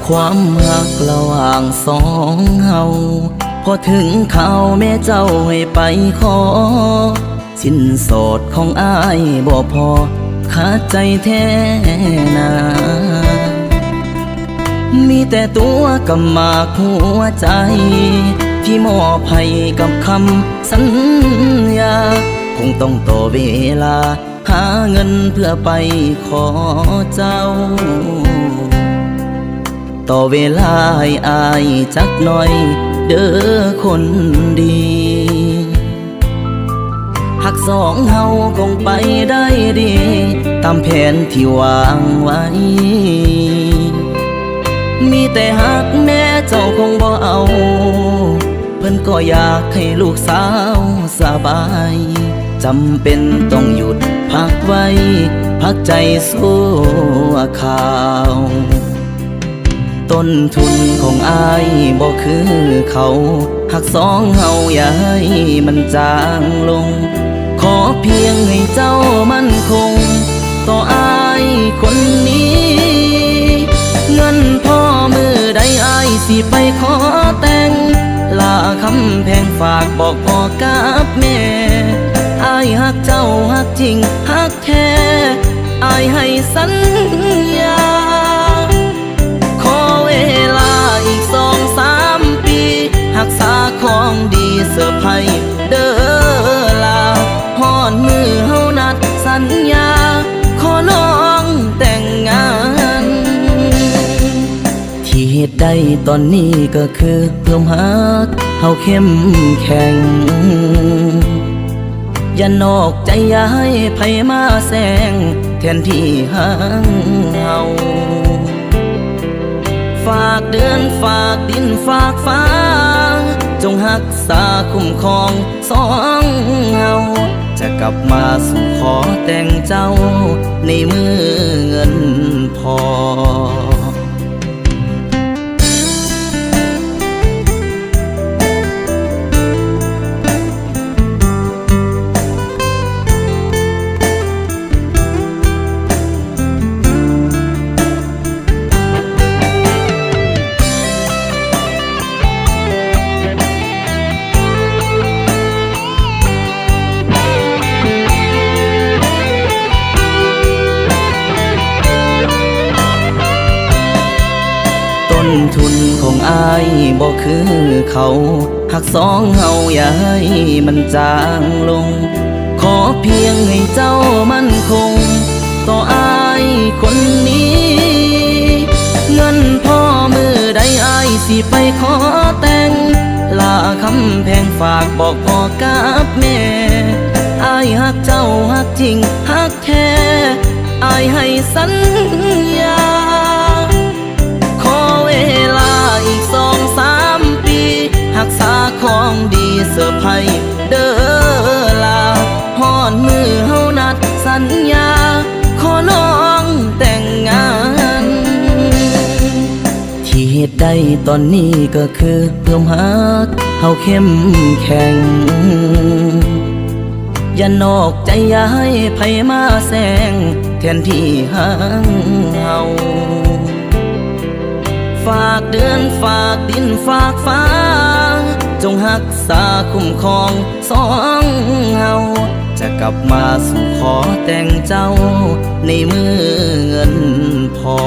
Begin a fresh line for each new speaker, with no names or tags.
ความรักระหว่างสองเฮาพอถึงข่าวแม่เจ้าให้ไปขอสินสอดของอ้ายบ่พอขาดใจแท้นามีแต่ตัวกำมากหัวใจที่มอบให้กับคำสัญญาคงต้องต่อเวลาหาเงินเพื่อไปขอเจ้าต่อเวลาให้อายจักหน่อยเด้อคนดีหักสองเฮาคงไปได้ดีตามแผนที่วางไว้มีแต่หักแม่เจ้าคงบ่เอาเพิ่นก็อยากให้ลูกสาวสบายจำเป็นต้องหยุดพักไว้พักใจสู้ข่าวต้นทุนของอายบ่คือเขาหักสองเฮาอย่าให้มันจางลงขอเพียงให้เจ้ามั่นคงต่ออายคนนี้เงินพ่อมือใดอายสิไปขอแต่งลาคำแพงฝากบอกพ่อกับแม่อายหักเจ้าหักจริงหักแท้อายให้สัญญาขอเวลาอีก2-3 ปีหักษาของดีเสื้อไผ่เด้อลาฮอดมือเฮานัดสัญญาขอน้องแต่งงานที่เหตุใดตอนนี้ก็คือเพิ่มหักเฮาเข้มแข็งอย่านอกใจอย่าให้ไผมาแซงแทนที่ห่างเฮาฝากเดือนฝากดินฝากฟ้าจงรักษาคุ้มครองสองเฮาจะกลับมาสู่ขอแต่งเจ้าในมือเงินพอต้นทุนของอายบ่คือเขาหักสองเฮาอย่าให้มันจางลงขอเพียงให้เจ้ามั่นคงต่ออายคนนี้เงินพ่อมือใดอายสิไปขอแต่งลาคำแพงฝากบอกพ่อกับแม่อายหักเจ้าหักจริงหักแท้อายให้สัญญาเวลาอีก2-3 ปีหักษาของดีเสื้อไผ่เด้อลาฮอดมือเฮานัดสัญญาขอน้องแต่งงานที่เหตุใดตอนนี้ก็คือเพิ่มหักเฮาเข้มแข็งอย่านอกใจอย่าให้ไผมาแซงแทนที่ห่างเฮาฝากเดือนฝากดินฝากฟ้าจงรักษาคุ้มครองสองเฮาจะกลับมาสู่ขอแต่งเจ้าในมือเงินพอ